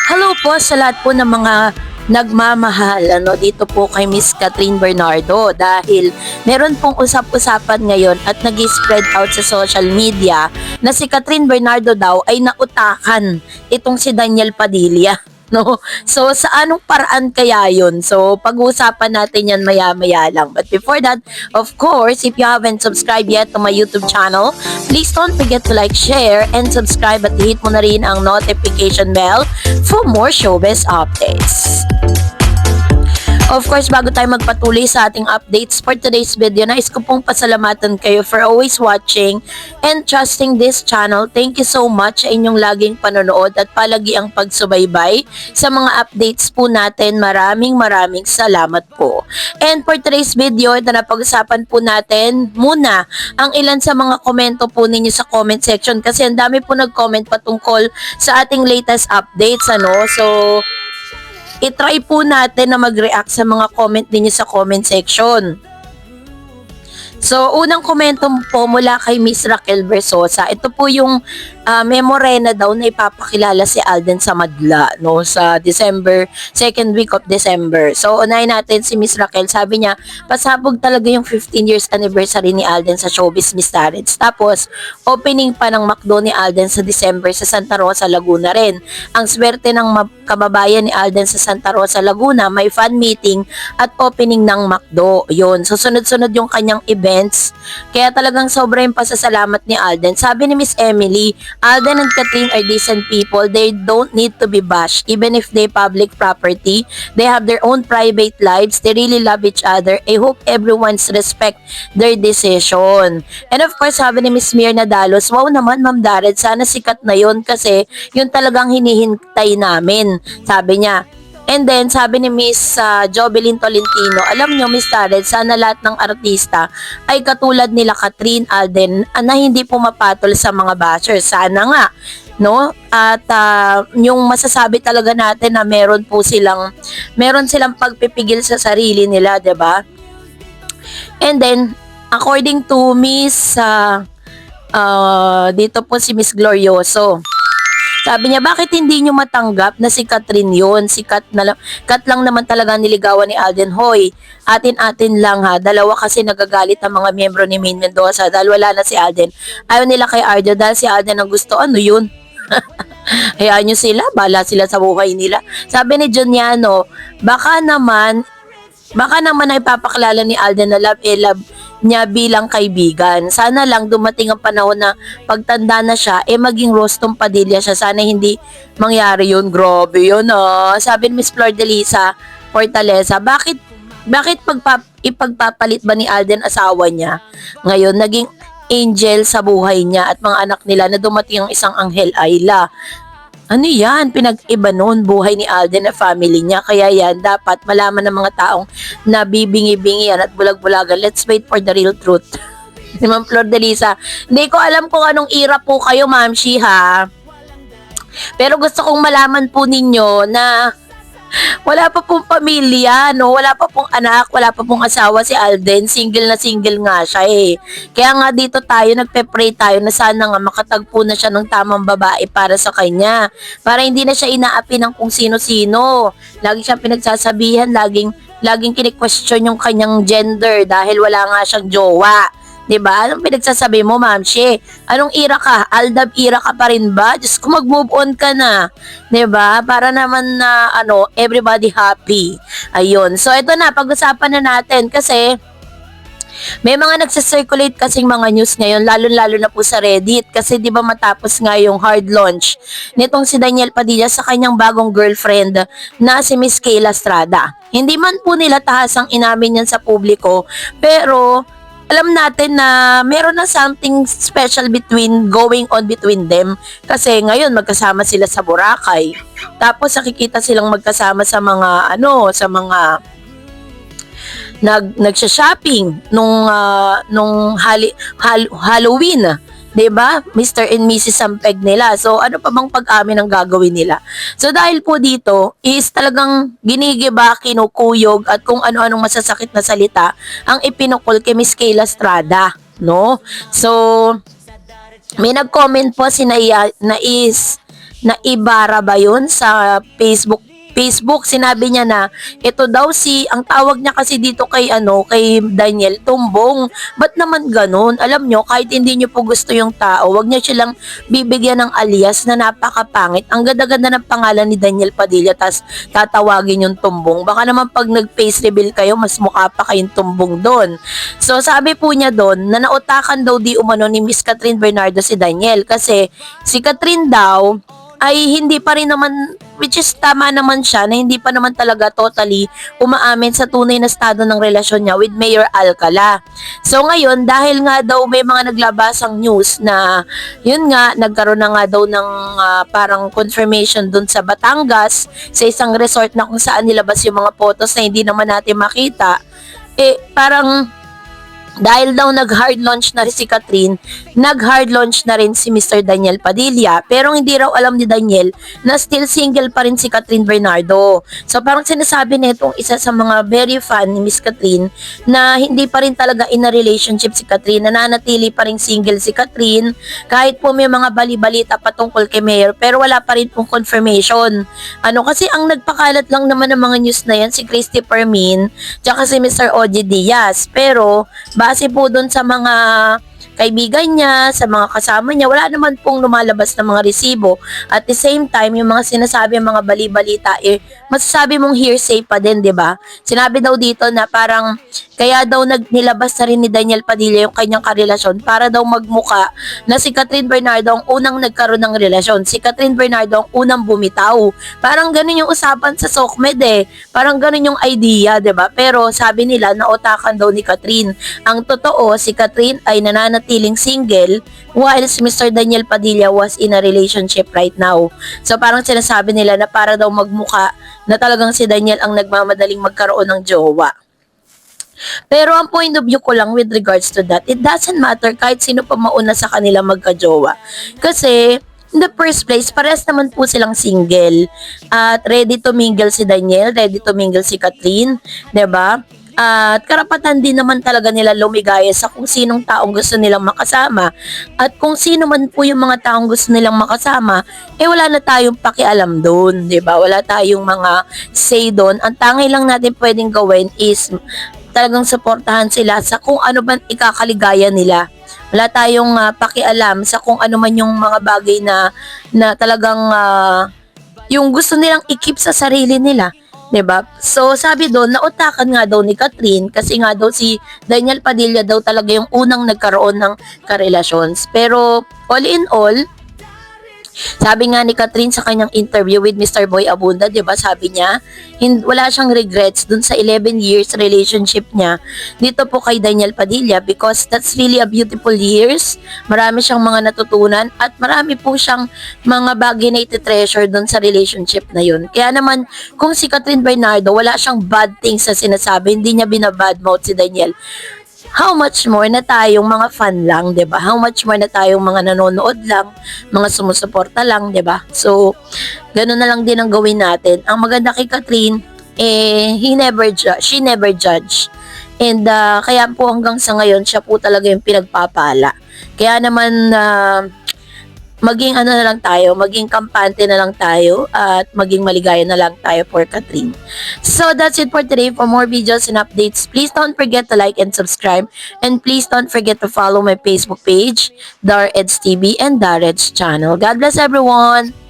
Hello po sa lahat po ng mga nagmamahal dito po kay Miss Catherine Bernardo dahil meron pong usap-usapan ngayon at nag-spread out sa social media na si Catherine Bernardo daw ay nautakan itong si Daniel Padilla. No? So, sa anong paraan kaya yun? So, pag-uusapan natin yan maya-maya lang. But before that, of course, if you haven't subscribed yet to my YouTube channel, please don't forget to like, share, and subscribe at hit mo na rin ang notification bell for more showbiz updates. Of course, bago tayo magpatuloy sa ating updates for today's video, nais ko pong pasalamatan kayo for always watching and trusting this channel. Thank you so much sa inyong laging panonood at palagi ang pagsubaybay sa mga updates po natin. Maraming salamat po. And for today's video, ito na pag-usapan po natin muna ang ilan sa mga komento po ninyo sa comment section kasi ang dami po nag-comment patungkol sa ating latest updates. So, i-try po natin na mag-react sa mga comment ninyo sa comment section. So, unang komento po mula kay Miss Raquel Versosa. Ito po yung memorena daw na ipapakilala si Alden sa Madla sa second week of December. So, unahin natin si Miss Raquel. Sabi niya, pasabog talaga yung 15 years anniversary ni Alden sa Showbiz Miss Tarets. Tapos, opening pa ng McDo ni Alden sa December sa Santa Rosa, Laguna rin. Ang swerte ng kababayan ni Alden sa Santa Rosa, Laguna, may fan meeting at opening ng McDo. Yun. So, sunod-sunod yung kanyang events. Kaya talagang sobra yung pasasalamat ni Alden. Sabi ni Miss Emily, Alden and Catherine are decent people. They don't need to be bashed. Even if they public property, they have their own private lives. They really love each other. I hope everyone's respect their decision. And of course, sabi ni Miss Mirna Dalos, wow naman Ma'am Dared, sana sikat na yun kasi yun talagang hinihintay namin. Sabi niya. And then, sabi ni Miss Jobelyn Tolentino, alam nyo, Miss Tarek, sana lahat ng artista ay katulad nila Catherine, Alden, na hindi pumapatol sa mga bashers. Sana nga, no? At yung masasabi talaga natin na meron silang pagpipigil sa sarili nila, 'di ba? And then, according to Miss, dito po si Miss Glorioso, sabi niya, bakit hindi nyo matanggap na si Catherine yun? Kat lang naman talaga niligawan ni Alden. Hoy, atin-atin lang ha. Dalawa kasi nagagalit ang mga miyembro ni Maine Mendoza dahil wala na si Alden. Ayaw nila kay Arjo dahil si Alden ang gusto. Ano yun? Hayaan nyo sila. Bala sila sa buhay nila. Sabi ni Juniano, baka naman ay papakilala ni Alden na love niya bilang kaibigan. Sana lang dumating ang panahon na pagtanda na siya, maging Rostong Padilla siya. Sana hindi mangyari yun. Grabe yun Sabi ni Miss Flor de Lisa Fortaleza, bakit ipagpapalit ba ni Alden asawa niya? Ngayon, naging angel sa buhay niya at mga anak nila na dumating ang isang anghel Ayla. Ano yan? Pinag-iba noon buhay ni Alden na family niya. Kaya yan, dapat malaman ng mga taong nabibingi-bingi yan at bulag-bulagan. Let's wait for the real truth. Si Ma'am Flor de Lisa. Hindi ko alam kung anong era po kayo, Ma'am Shi, ha? Pero gusto kong malaman po ninyo na wala pa pong pamilya, wala pa pong anak, wala pa pong asawa si Alden. Single na single nga siya Kaya nga dito tayo, nagpe-pray tayo na sana nga makatagpo na siya ng tamang babae para sa kanya. Para hindi na siya inaapi ng kung sino-sino. Lagi siyang pinagsasabihan, laging kini-question yung kanyang gender dahil wala nga siyang jowa. 'Di ba? Anong pinagsasabi mo, Ma'am She? Anong era ka? Aldab era ka pa rin ba? Just kung mag-move on ka na. 'Di ba? Para naman na everybody happy. Ayun. So ito na, pag-usapan na natin kasi may mga nagsa-circulate kasing mga news ngayon, lalo-lalo na po sa Reddit kasi 'di ba matapos nga yung hard launch nitong si Daniel Padilla sa kanyang bagong girlfriend na si Miss Kayla Estrada. Hindi man po nila tahasang inamin yan sa publiko, pero alam natin na meron na something special going on between them kasi ngayon magkasama sila sa Boracay. Tapos nakikita silang magkasama sa mga nagsha-shopping nung Halloween. 'Di ba? Mr. and Mrs. Sampeg nila. So ano pa bang pag-amin ang gagawin nila? So dahil po dito is talagang ginigiba, kinukuyog at kung ano-anong masasakit na salita ang ipinukol kay Miss Kayla Estrada, no? So may nag-comment po si Nais na Ibarra ba yun sa Facebook, sinabi niya na ito daw ang tawag niya kasi dito kay Daniel, tumbong. Ba't naman ganun? Alam nyo, kahit hindi nyo po gusto yung tao, wag niyo silang bibigyan ng alias na napakapangit. Ang ganda-ganda ng pangalan ni Daniel Padilla, tas tatawagin yung tumbong. Baka naman pag nag-face reveal kayo, mas mukha pa kayong tumbong doon. So sabi po niya doon, na nautakan daw di umano ni Miss Catherine Bernardo si Daniel kasi si Catherine daw ay hindi pa rin naman, which is tama naman siya, na hindi pa naman talaga totally umaamin sa tunay na estado ng relasyon niya with Mayor Alcala. So ngayon, dahil nga daw may mga naglabasang news na yun nga, nagkaroon na nga daw ng parang confirmation dun sa Batangas, sa isang resort na kung saan nilabas yung mga photos na hindi naman natin makita, parang dahil daw nag-hard launch na rin si Catherine, nag-hard launch na rin si Mr. Daniel Padilla. Pero hindi raw alam ni Daniel na still single pa rin si Catherine Bernardo. So parang sinasabi nitong isa sa mga very fan ni Miss Catherine na hindi pa rin talaga in a relationship si Catherine, nananatili pa rin single si Catherine kahit po may mga bali-balita patungkol kay Mayor, pero wala pa rin pong confirmation. Kasi ang nagpakalat lang naman ng mga news na yan si Christy Permin tsaka si Mr. Oji Diaz, pero base po doon sa mga kaibigan niya, sa mga kasama niya, wala naman pong lumalabas na mga resibo. At the same time, yung mga sinasabi, mga bali-balita, masasabi mong hearsay pa din, di ba? Sinabi daw dito na parang, kaya daw nilabas na rin ni Daniel Padilla yung kanyang karelasyon para daw magmuka na si Catherine Bernardo ang unang nagkaroon ng relasyon. Si Catherine Bernardo ang unang bumitaw. Parang ganun yung usapan sa SOCMED Parang ganun yung idea, di ba? Pero sabi nila, nautakan daw ni Catherine. Ang totoo, si Catherine ay nananatiling single while si Mr. Daniel Padilla was in a relationship right now. So parang sinasabi nila na para daw magmuka na talagang si Daniel ang nagmamadaling magkaroon ng jowa. Pero ang point of view ko lang with regards to that, it doesn't matter kahit sino pa mauna sa kanila magkajowa. Kasi, in the first place, parehas naman po silang single. At ready to mingle si Daniel, ready to mingle si Catherine, 'di ba? At karapatan din naman talaga nila lumigaya sa kung sinong taong gusto nilang makasama. At kung sino man po yung mga taong gusto nilang makasama, wala na tayong pakialam doon, 'di ba? Wala tayong mga say doon. Ang tanging lang natin pwedeng gawin is talagang suportahan sila sa kung ano man ikakaligaya nila. Wala tayong pakialam sa kung ano man yung mga bagay na talagang yung gusto nilang i-keep sa sarili nila. 'Di ba? So sabi doon, nautakan nga daw ni Catherine kasi nga daw si Daniel Padilla daw talaga yung unang nagkaroon ng karelasyons. Pero all in all, sabi nga ni Catherine sa kanyang interview with Mr. Boy Abunda, 'di ba? Sabi niya, wala siyang regrets dun sa 11 years relationship niya dito po kay Daniel Padilla because that's really a beautiful years. Marami siyang mga natutunan at marami po siyang mga bagay na iti-treasure dun sa relationship na yun. Kaya naman, kung si Catherine Bernardo, wala siyang bad things sa sinasabi, hindi niya binabadmouth si Daniel. How much more na tayong mga fan lang, 'di ba? How much more na tayong mga nanonood lang, mga sumusuporta lang, 'di ba? So, ganoon na lang din ang gawin natin. Ang maganda kay Catherine, she never judge. And kaya po hanggang sa ngayon, siya po talaga yung pinagpapala. Kaya naman maging na lang tayo, maging kampante na lang tayo at maging maligaya na lang tayo for Catherine. So that's it for today. For more videos and updates, please don't forget to like and subscribe, and please don't forget to follow my Facebook page, Dar Eds TV and Dar Eds channel. God bless everyone!